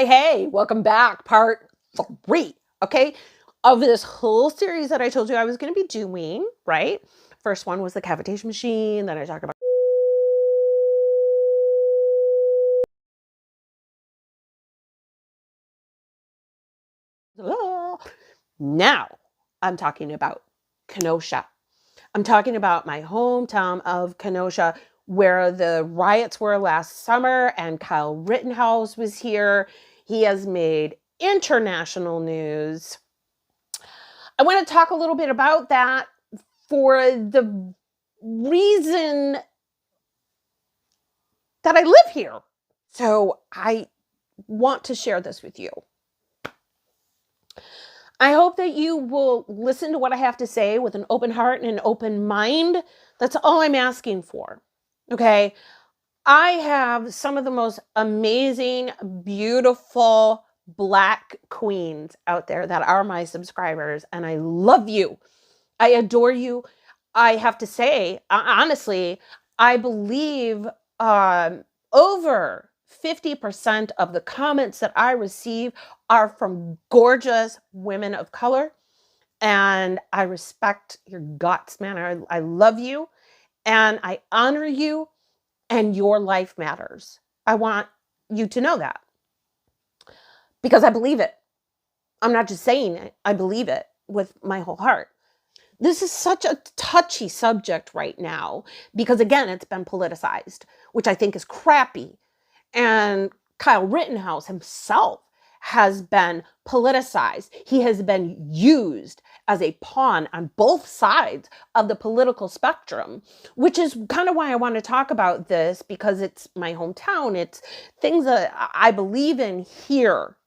Hey, welcome back. Part 3, okay, of this whole series that I told you I was going to be doing, right? First one was the cavitation machine. Then I talked about. Now I'm talking about Kenosha. I'm talking about my hometown of Kenosha, where the riots were last summer, and Kyle Rittenhouse was here. He has made international news. I want to talk a little bit about that for the reason that I live here. So I want to share this with you. I hope that you will listen to what I have to say with an open heart and an open mind. That's all I'm asking for. Okay. I have some of the most amazing, beautiful Black queens out there that are my subscribers, and I love you. I adore you. I have to say, honestly, I believe over 50% of the comments that I receive are from gorgeous women of color. And I respect your guts, man. I love you and I honor you, and your life matters. I want you to know that because I believe it. I'm not just saying it, I believe it with my whole heart. This is such a touchy subject right now because, again, it's been politicized, which I think is crappy. And Kyle Rittenhouse himself has been politicized. He has been used as a pawn on both sides of the political spectrum, which is kind of why I want to talk about this, because it's my hometown. It's things that I believe in here,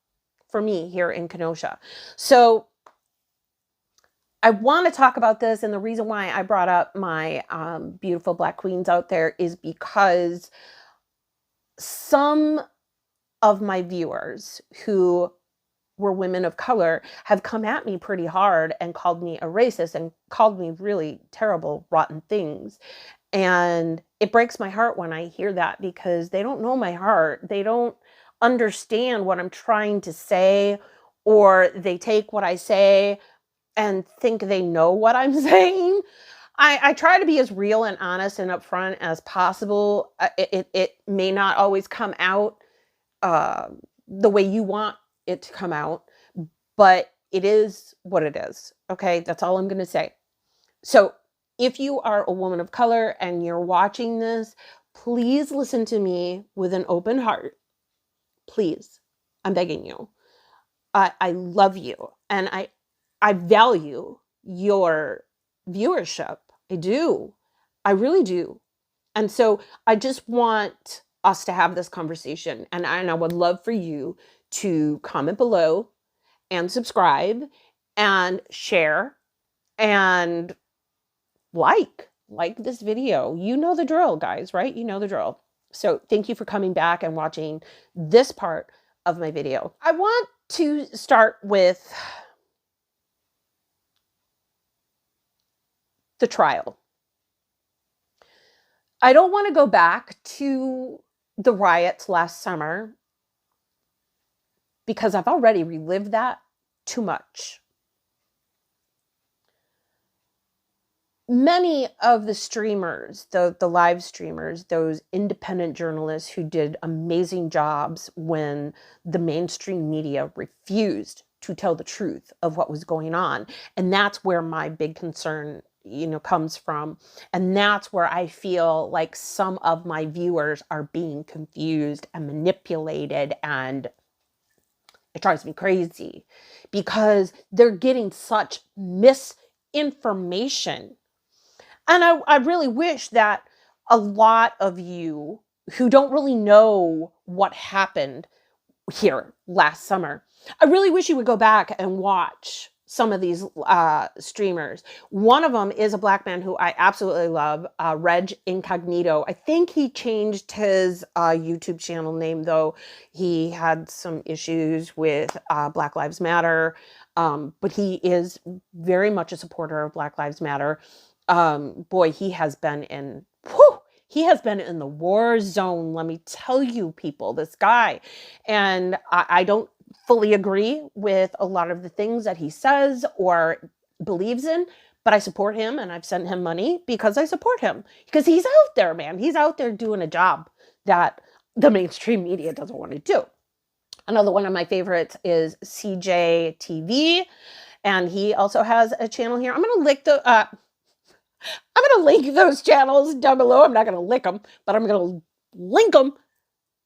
for me, here in Kenosha. So I want to talk about this, and the reason why I brought up my beautiful Black queens out there is because some of my viewers who were women of color have come at me pretty hard and called me a racist and called me really terrible, rotten things. And it breaks my heart when I hear that because they don't know my heart. They don't understand what I'm trying to say, or they take what I say and think they know what I'm saying. I try to be as real and honest and upfront as possible. It may not always come out the way you want it to come out, but it is what it is. Okay, that's all I'm going to say. So if you are a woman of color and you're watching this, please listen to me with an open heart. Please, I'm begging you. I love you, and I value your viewership. I do. I really do. And so I just want us to have this conversation. And I would love for you to comment below and subscribe and share and like this video. You know the drill, guys, right? You know the drill. So thank you for coming back and watching this part of my video. I want to start with the trial. I don't want to go back to the riots last summer because I've already relived that too much. Many of the streamers, the live streamers, those independent journalists who did amazing jobs when the mainstream media refused to tell the truth of what was going on. And that's where my big concern comes from. And that's where I feel like some of my viewers are being confused and manipulated, and it drives me crazy because they're getting such misinformation. And I really wish that a lot of you who don't really know what happened here last summer, I really wish you would go back and watch some of these streamers. One of them is a Black man who I absolutely love, Reg Incognito. I think he changed his YouTube channel name, though. He had some issues with Black Lives Matter, but he is very much a supporter of Black Lives Matter. Boy, he has been in, He has been in the war zone, let me tell you, people, this guy. And I don't fully agree with a lot of the things that he says or believes in, but I support him, and I've sent him money because I support him. Because he's out there, man. He's out there doing a job that the mainstream media doesn't want to do. Another one of my favorites is CJ TV, and he also has a channel here. I'm going to link those channels down below. I'm not going to lick them, but I'm going to link them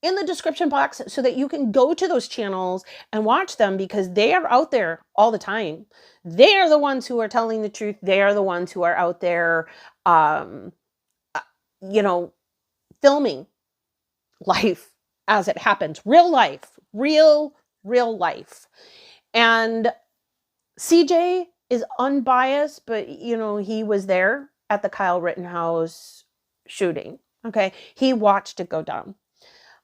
in the description box so that you can go to those channels and watch them, because they are out there all the time. They are the ones who are telling the truth. They are the ones who are out there, filming life as it happens. Real life. Real life. And CJ is unbiased, but, he was there at the Kyle Rittenhouse shooting. Okay. He watched it go down.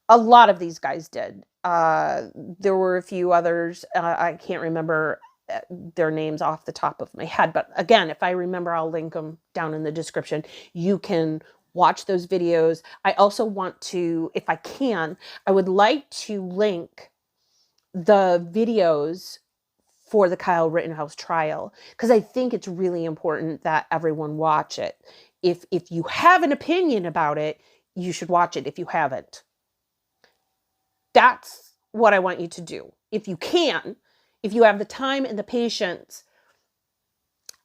A lot of these guys did. There were a few others. I can't remember their names off the top of my head. But again, if I remember, I'll link them down in the description. You can watch those videos. I also want to, if I can, I would like to link the videos for the Kyle Rittenhouse trial, because I think it's really important that everyone watch it. If you have an opinion about it, you should watch it if you haven't. That's what I want you to do. If you can, if you have the time and the patience,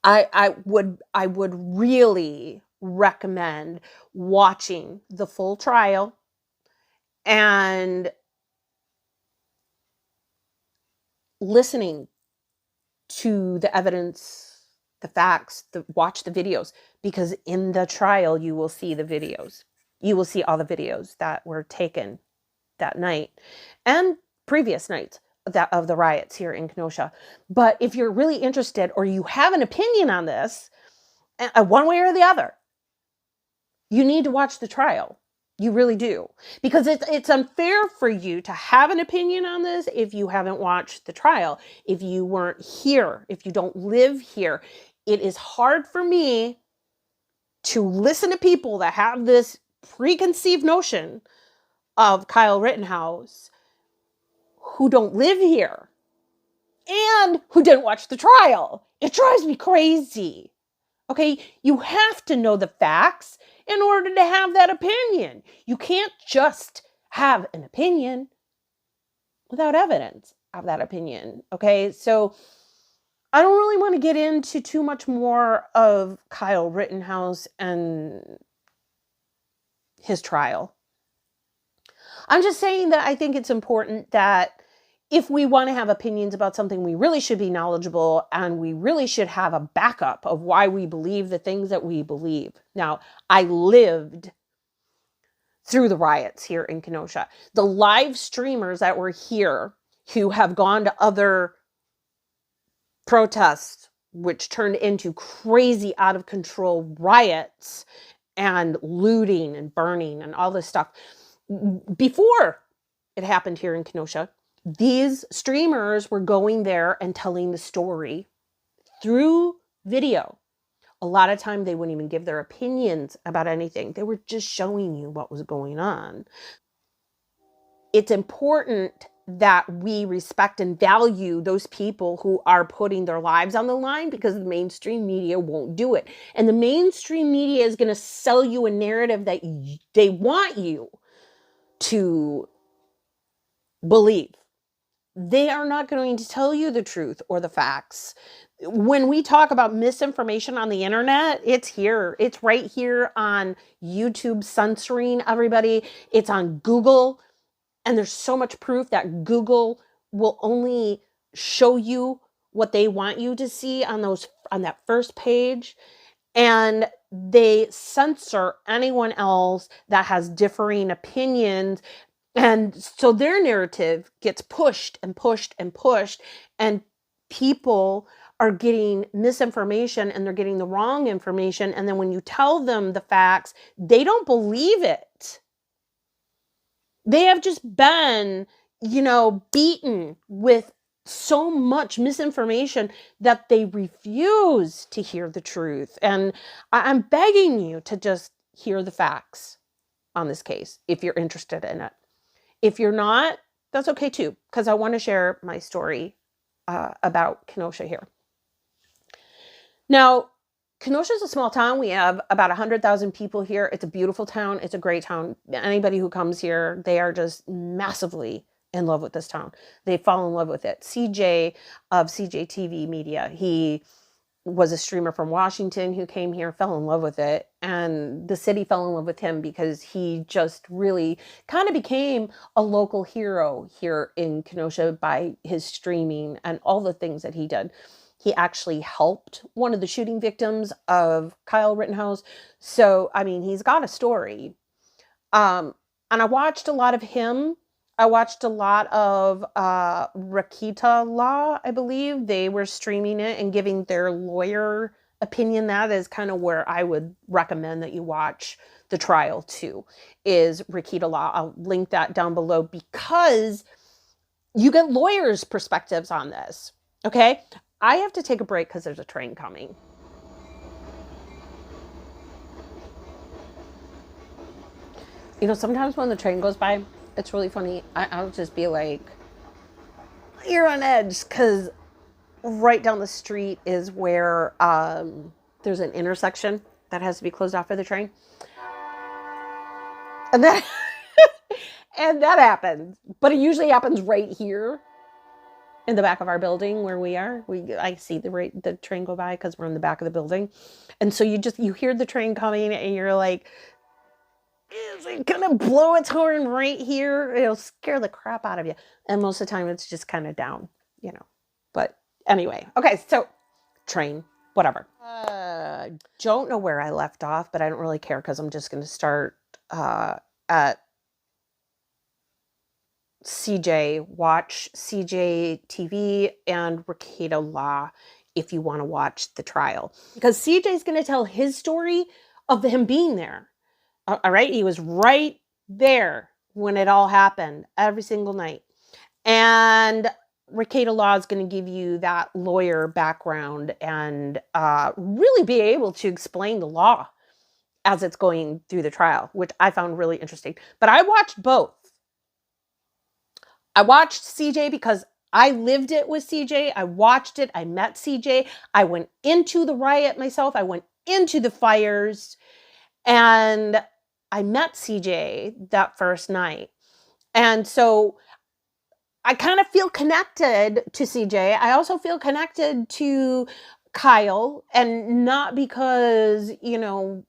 I would really recommend watching the full trial and listening to the evidence, the facts, watch the videos, because in the trial you will see the videos. You will see all the videos that were taken that night and previous nights of the riots here in Kenosha. But if you're really interested, or you have an opinion on this, one way or the other, you need to watch the trial. You really do. Because it's unfair for you to have an opinion on this if you haven't watched the trial, if you weren't here, if you don't live here. It is hard for me to listen to people that have this preconceived notion of Kyle Rittenhouse who don't live here and who didn't watch the trial. It drives me crazy. Okay, you have to know the facts in order to have that opinion. You can't just have an opinion without evidence of that opinion. Okay, so I don't really want to get into too much more of Kyle Rittenhouse and his trial. I'm just saying that I think it's important that if we want to have opinions about something, we really should be knowledgeable, and we really should have a backup of why we believe the things that we believe. Now, I lived through the riots here in Kenosha. The live streamers that were here who have gone to other protests, which turned into crazy, out of control riots and looting and burning and all this stuff, before it happened here in Kenosha, these streamers were going there and telling the story through video. A lot of time they wouldn't even give their opinions about anything. They were just showing you what was going on. It's important that we respect and value those people who are putting their lives on the line, because the mainstream media won't do it. And the mainstream media is going to sell you a narrative that they want you to believe. They are not going to tell you the truth or the facts. When we talk about misinformation on the internet, it's here. It's right here on YouTube censoring everybody. It's on Google. And there's so much proof that Google will only show you what they want you to see on that first page. And they censor anyone else that has differing opinions. And so their narrative gets pushed and pushed and pushed, and people are getting misinformation, and they're getting the wrong information. And then when you tell them the facts, they don't believe it. They have just been, beaten with so much misinformation that they refuse to hear the truth. And I'm begging you to just hear the facts. on this case if you're interested in it. If you're not, that's okay too, because I want to share my story about Kenosha here. Now, Kenosha is a small town. We have about 100,000 people here. It's a beautiful town. It's a great town. Anybody who comes here, they are just massively in love with this town. They fall in love with it. CJ of CJ TV Media, he was a streamer from Washington who came here, fell in love with it, and the city fell in love with him because he just really kind of became a local hero here in Kenosha by his streaming and all the things that he did. He actually helped one of the shooting victims of Kyle Rittenhouse. So, I mean, he's got a story. And I watched a lot of him. I watched a lot of Rakita Law, I believe. They were streaming it and giving their lawyer opinion. That is kind of where I would recommend that you watch the trial too, is Rakita Law. I'll link that down below because you get lawyers' perspectives on this, okay? I have to take a break because there's a train coming. You know, sometimes when the train goes by, it's really funny. I'll just be like, you're on edge, because right down the street is where there's an intersection that has to be closed off for the train. And that and that happens. But it usually happens right here in the back of our building where we are. I see the train go by because we're in the back of the building. And so you hear the train coming and you're like, is it gonna blow its horn right here? It'll scare the crap out of you. And most of the time it's just kind of down, you know. But anyway, okay, so train, whatever. Don't know where I left off, but I don't really care because I'm just gonna start at CJ. Watch CJ TV and Rakita Law if you want to watch the trial. Because CJ's gonna tell his story of him being there. All right, he was right there when it all happened, every single night. And Rakita Law is going to give you that lawyer background and really be able to explain the law as it's going through the trial, which I found really interesting. But I watched both. I watched CJ because I lived it with CJ. I watched it. I met CJ. I went into the riot myself. I went into the fires. And I met CJ that first night. And so I kind of feel connected to CJ. I also feel connected to Kyle, and not because, you know,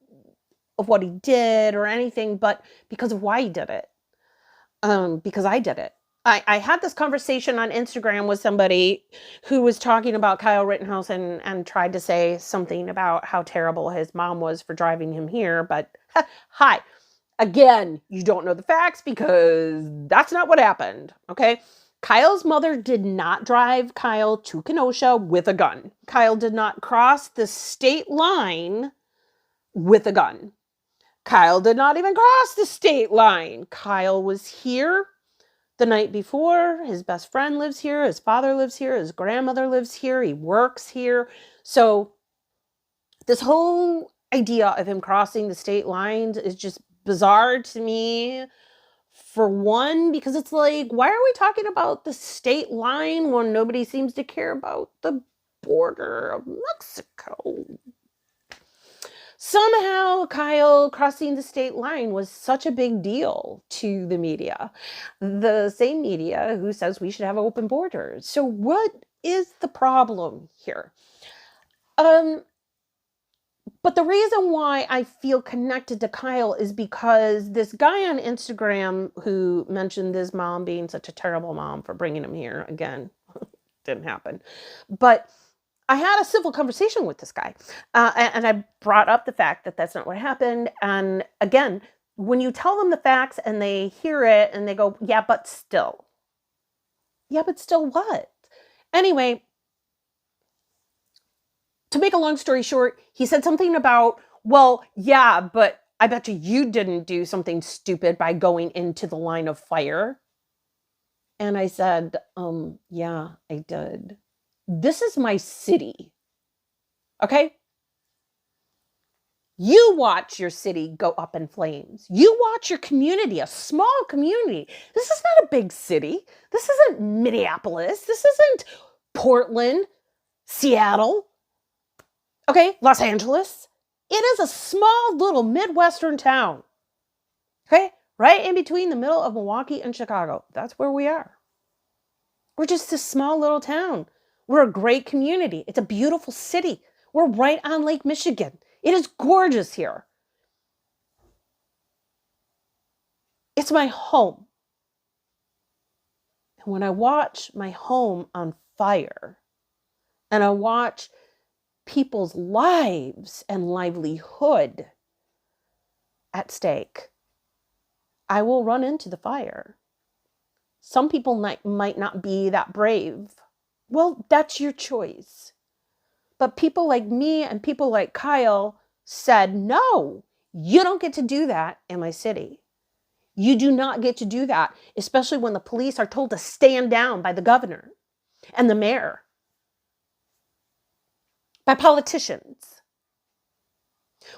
of what he did or anything, but because of why he did it. Because I did it. I had this conversation on Instagram with somebody who was talking about Kyle Rittenhouse and tried to say something about how terrible his mom was for driving him here. But hi, again, you don't know the facts because that's not what happened, okay? Kyle's mother did not drive Kyle to Kenosha with a gun. Kyle did not cross the state line with a gun. Kyle did not even cross the state line. Kyle was here the night before. His best friend lives here. His father lives here. His grandmother lives here. He works here. So this whole idea of him crossing the state lines is just bizarre to me. For one, because it's like, why are we talking about the state line when nobody seems to care about the border of Mexico? Somehow Kyle crossing the state line was such a big deal to the media. The same media who says we should have open borders. So what is the problem here? But the reason why I feel connected to Kyle is because this guy on Instagram who mentioned his mom being such a terrible mom for bringing him here, again, didn't happen. But I had a civil conversation with this guy, and I brought up the fact that that's not what happened. And again, when you tell them the facts and they hear it and they go, yeah, but still. Yeah, but still what? Anyway, to make a long story short, he said something about, well, yeah, but I bet you didn't do something stupid by going into the line of fire. And I said, yeah, I did. This is my city. Okay? You watch your city go up in flames. You watch your community, a small community. This is not a big city. This isn't Minneapolis. This isn't Portland, Seattle, okay, Los Angeles. It is a small little Midwestern town, okay, right in between the middle of Milwaukee and Chicago. That's where we are. We're just a small little town. We're a great community. It's a beautiful city. We're right on Lake Michigan. It is gorgeous here. It's my home. And when I watch my home on fire, and I watch people's lives and livelihood at stake, I will run into the fire. Some people might not be that brave. Well, that's your choice. But people like me and people like Kyle said, no, you don't get to do that in my city. You do not get to do that, especially when the police are told to stand down by the governor and the mayor, by politicians.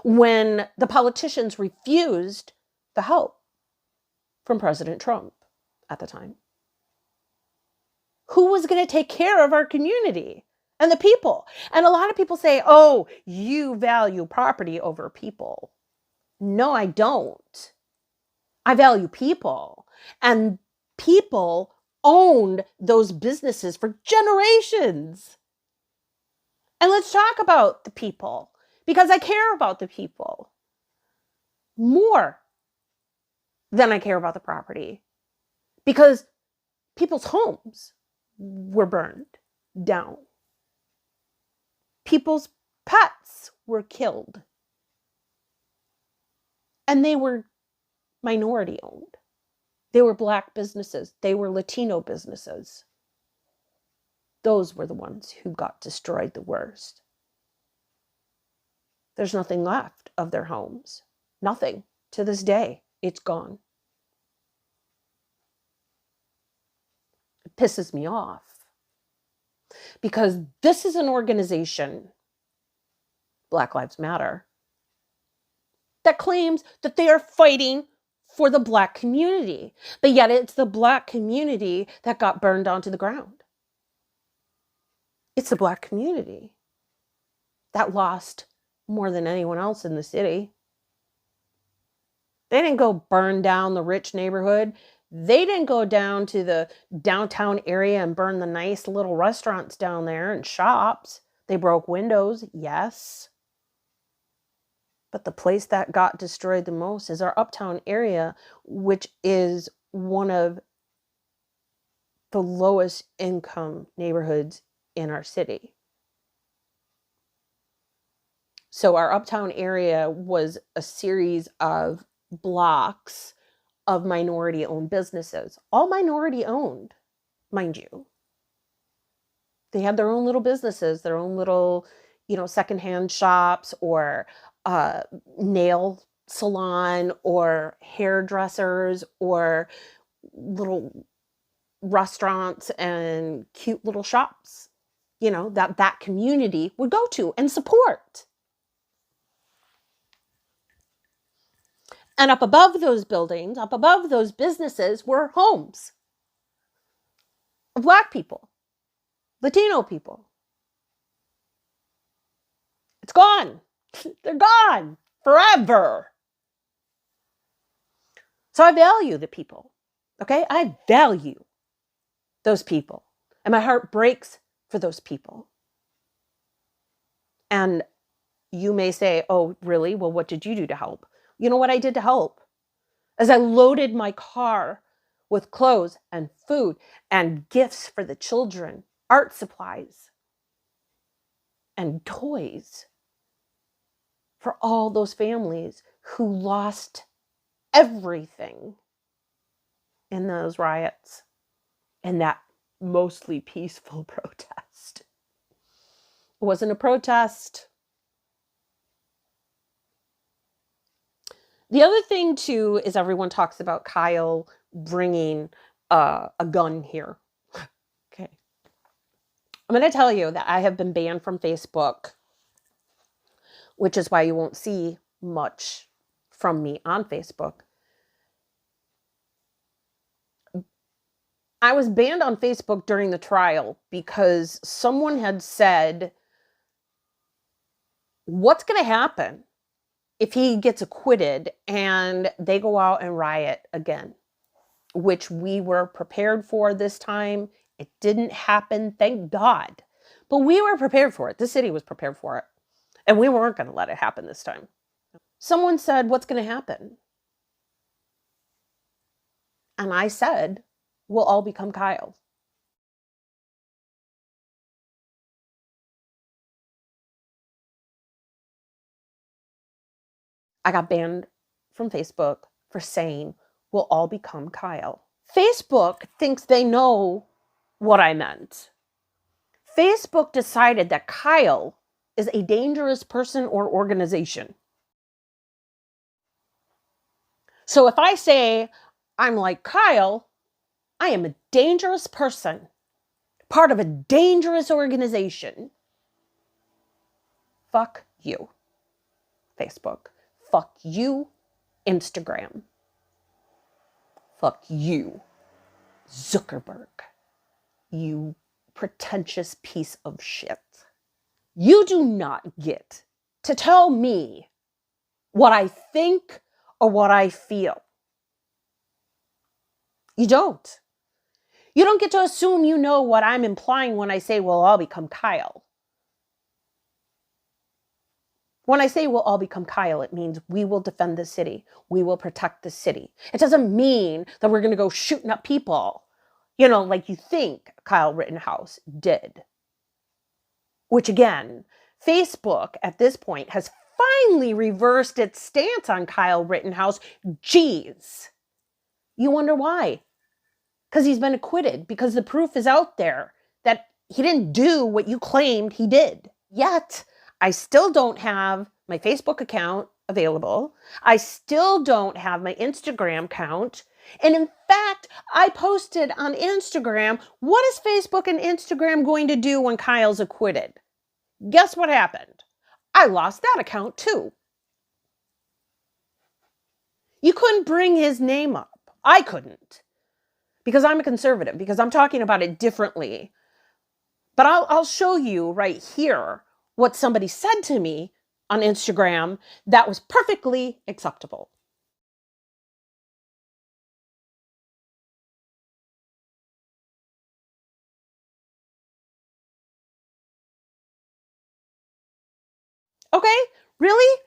When the politicians refused the help from President Trump at the time. Who was going to take care of our community and the people? And a lot of people say, oh, you value property over people. No, I don't. I value people. And people owned those businesses for generations. And let's talk about the people, because I care about the people more than I care about the property. Because people's homes were burned down. People's pets were killed. And they were minority owned. They were Black businesses. They were Latino businesses. Those were the ones who got destroyed the worst. There's nothing left of their homes. Nothing. To this day, it's gone. It pisses me off. Because this is an organization, Black Lives Matter, that claims that they are fighting for the Black community. But yet it's the Black community that got burned onto the ground. It's the Black community that lost more than anyone else in the city. They didn't go burn down the rich neighborhood. They didn't go down to the downtown area and burn the nice little restaurants down there and shops. They broke windows, yes. But the place that got destroyed the most is our uptown area, which is one of the lowest income neighborhoods in our city. So our uptown area was a series of blocks of minority-owned businesses, all minority-owned, mind you. They had their own little businesses, their own little, secondhand shops or nail salon or hairdressers or little restaurants and cute little shops, that community would go to and support. And up above those buildings, up above those businesses were homes of Black people, Latino people. It's gone. They're gone forever. So I value the people, okay? I value those people. And my heart breaks for those people. And you may say, oh, really? Well, what did you do to help? You know what I did to help? As I loaded my car with clothes and food and gifts for the children, art supplies and toys for all those families who lost everything in those riots and that mostly peaceful protest. It wasn't a protest. The other thing, too, is everyone talks about Kyle bringing a gun here. Okay. I'm going to tell you that I have been banned from Facebook, which is why you won't see much from me on Facebook. I was banned on Facebook during the trial because someone had said, what's going to happen if he gets acquitted and they go out and riot again? Which we were prepared for this time. It didn't happen, thank God. But we were prepared for it. The city was prepared for it. And we weren't going to let it happen this time. Someone said, what's going to happen? And I said, we'll all become Kyle. I got banned from Facebook for saying, we'll all become Kyle. Facebook thinks they know what I meant. Facebook decided that Kyle is a dangerous person or organization. So if I say I'm like Kyle, I am a dangerous person, part of a dangerous organization. Fuck you, Facebook. Fuck you, Instagram. Fuck you, Zuckerberg. You pretentious piece of shit. You do not get to tell me what I think or what I feel. You don't. You don't get to assume you know what I'm implying when I say we'll all become Kyle. When I say we'll all become Kyle, it means we will defend the city. We will protect the city. It doesn't mean that we're going to go shooting up people, like you think Kyle Rittenhouse did. Which again, Facebook at this point has finally reversed its stance on Kyle Rittenhouse. Geez. You wonder why? Because he's been acquitted, because the proof is out there that he didn't do what you claimed he did. Yet, I still don't have my Facebook account available. I still don't have my Instagram account. And in fact, I posted on Instagram, what is Facebook and Instagram going to do when Kyle's acquitted? Guess what happened? I lost that account too. You couldn't bring his name up. I couldn't. Because I'm a conservative, because I'm talking about it differently. But I'll show you right here what somebody said to me on Instagram that was perfectly acceptable. Okay, really?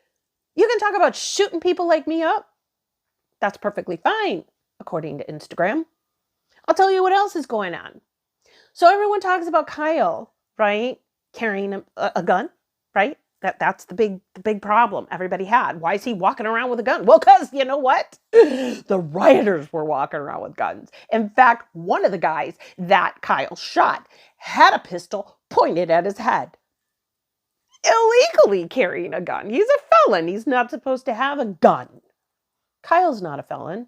You can talk about shooting people like me up? That's perfectly fine, according to Instagram. I'll tell you what else is going on. So everyone talks about Kyle, right? Carrying a gun, right? That's the big problem everybody had. Why is he walking around with a gun? Well, because you know what? The rioters were walking around with guns. In fact, one of the guys that Kyle shot had a pistol pointed at his head. Illegally carrying a gun. He's a felon. He's not supposed to have a gun. Kyle's not a felon.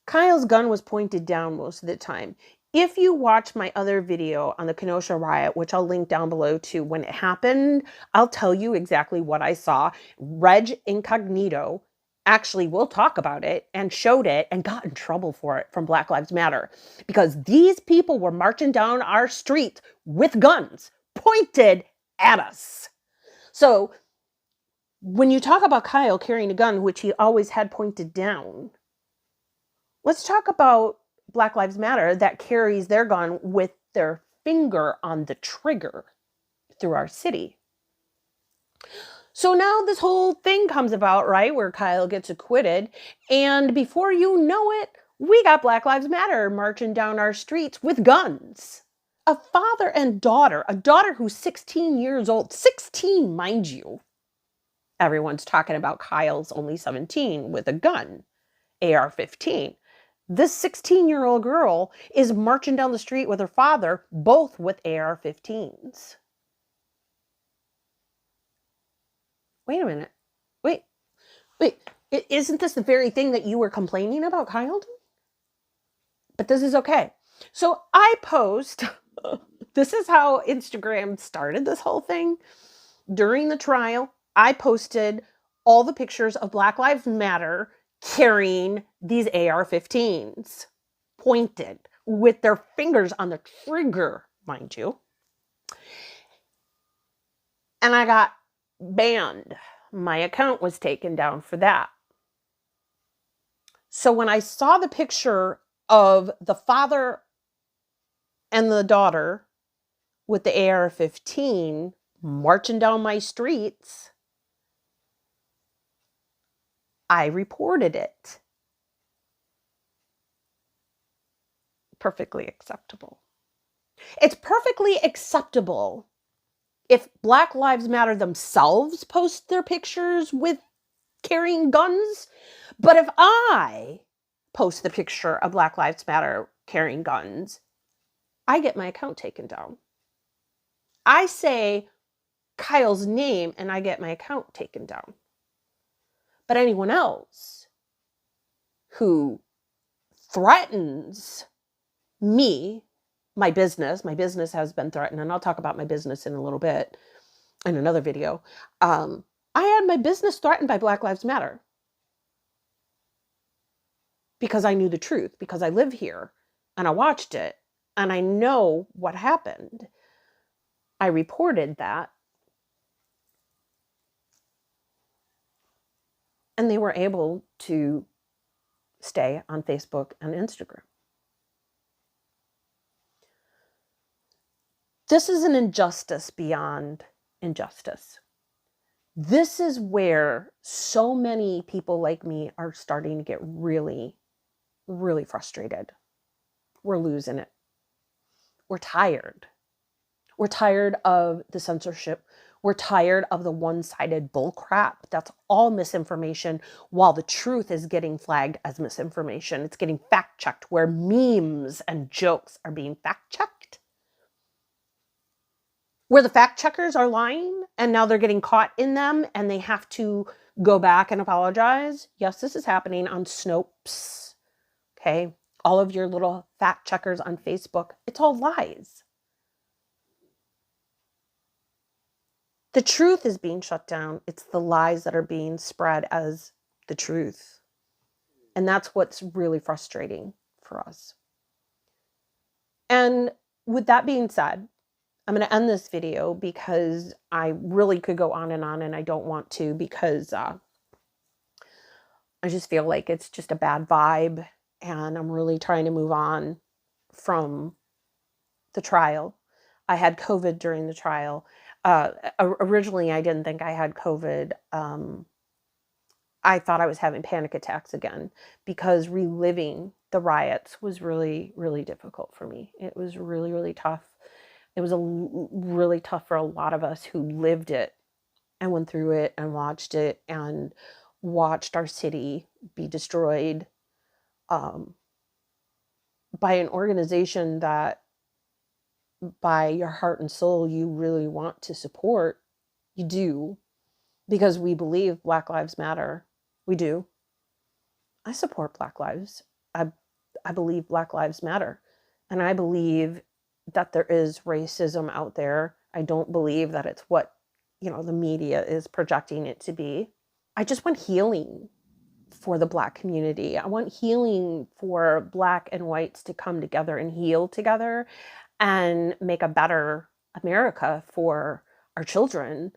Kyle's gun was pointed down most of the time. If you watch my other video on the Kenosha riot, which I'll link down below to when it happened, I'll tell you exactly what I saw. Reg Incognito actually will talk about it and showed it and got in trouble for it from Black Lives Matter because these people were marching down our street with guns pointed at us. So when you talk about Kyle carrying a gun, which he always had pointed down, let's talk about Black Lives Matter that carries their gun with their finger on the trigger through our city. So now this whole thing comes about, right, where Kyle gets acquitted, and before you know it, we got Black Lives Matter marching down our streets with guns. A father and daughter, a daughter who's 16 years old, 16, mind you. Everyone's talking about Kyle's only 17 with a gun, AR-15. This 16-year-old girl is marching down the street with her father, both with AR-15s. Wait a minute. Wait. Isn't this the very thing that you were complaining about Kyle doing? But this is okay. So I post, this is how Instagram started this whole thing. During the trial, I posted all the pictures of Black Lives Matter carrying these AR-15s, pointed with their fingers on the trigger, mind you. And I got banned. My account was taken down for that. So when I saw the picture of the father and the daughter with the AR-15 marching down my streets, I reported it. Perfectly acceptable. It's perfectly acceptable if Black Lives Matter themselves post their pictures with carrying guns. But if I post the picture of Black Lives Matter carrying guns, I get my account taken down. I say Kyle's name and I get my account taken down. But anyone else who threatens me, my business has been threatened, and I'll talk about my business in a little bit in another video. I had my business threatened by Black Lives Matter because I knew the truth, because I live here and I watched it and I know what happened. I reported that, and they were able to stay on Facebook and Instagram. This is an injustice beyond injustice. This is where so many people like me are starting to get really, really frustrated. We're losing it. We're tired. We're tired of the censorship. We're tired of the one-sided bullcrap. That's all misinformation, while the truth is getting flagged as misinformation. It's getting fact-checked, where memes and jokes are being fact-checked. Where the fact-checkers are lying, and now they're getting caught in them, and they have to go back and apologize. Yes, this is happening on Snopes. Okay? All of your little fact-checkers on Facebook, it's all lies. The truth is being shut down. It's the lies that are being spread as the truth. And that's what's really frustrating for us. And with that being said, I'm going to end this video because I really could go on and I don't want to, because I just feel like it's just a bad vibe, and I'm really trying to move on from the trial. I had COVID during the trial. Originally, I didn't think I had COVID. I thought I was having panic attacks again, because reliving the riots was really, really difficult for me. It was really, really tough. It was really tough for a lot of us who lived it and went through it and watched our city be destroyed by an organization that, by your heart and soul, you really want to support. You do, because we believe Black Lives Matter. We do. I support Black lives. I believe Black Lives Matter. And I believe that there is racism out there. I don't believe that it's what, the media is projecting it to be. I just want healing for the Black community. I want healing for Black and whites to come together and heal together and make a better America for our children.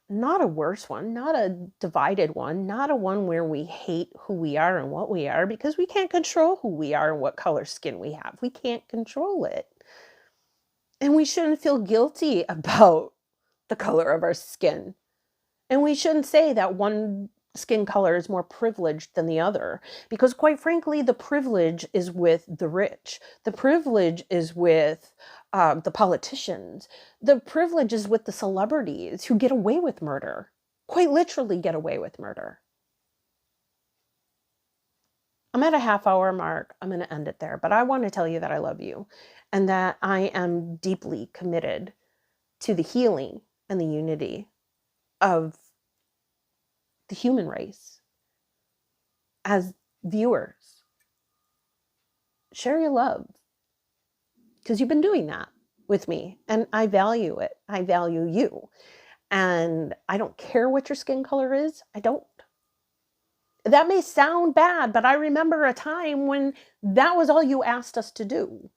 Not a worse one, not a divided one, not a one where we hate who we are and what we are, because we can't control who we are and what color skin we have. We can't control it. And we shouldn't feel guilty about the color of our skin. And we shouldn't say that one skin color is more privileged than the other, because quite frankly, the privilege is with the rich. The privilege is with the politicians. The privilege is with the celebrities who get away with murder, quite literally get away with murder. I'm at a half-hour mark. I'm going to end it there, but I want to tell you that I love you and that I am deeply committed to the healing and the unity of the human race. As viewers, share your love, because you've been doing that with me, and I value it. I value you, and I don't care what your skin color is. I don't. That may sound bad, but I remember a time when that was all you asked us to do.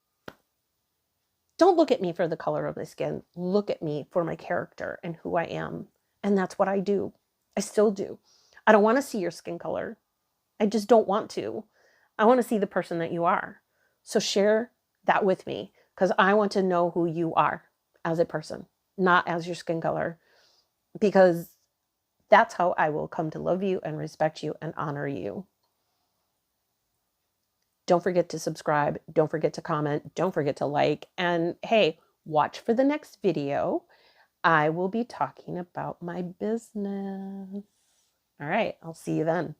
Don't look at me for the color of my skin. Look at me for my character and who I am. And that's what I do. I still do. I don't want to see your skin color. I just don't want to. I want to see the person that you are. So share that with me because I want to know who you are as a person, not as your skin color, because that's how I will come to love you and respect you and honor you. Don't forget to subscribe. Don't forget to comment. Don't forget to like. And hey, watch for the next video. I will be talking about my business. All right, I'll see you then.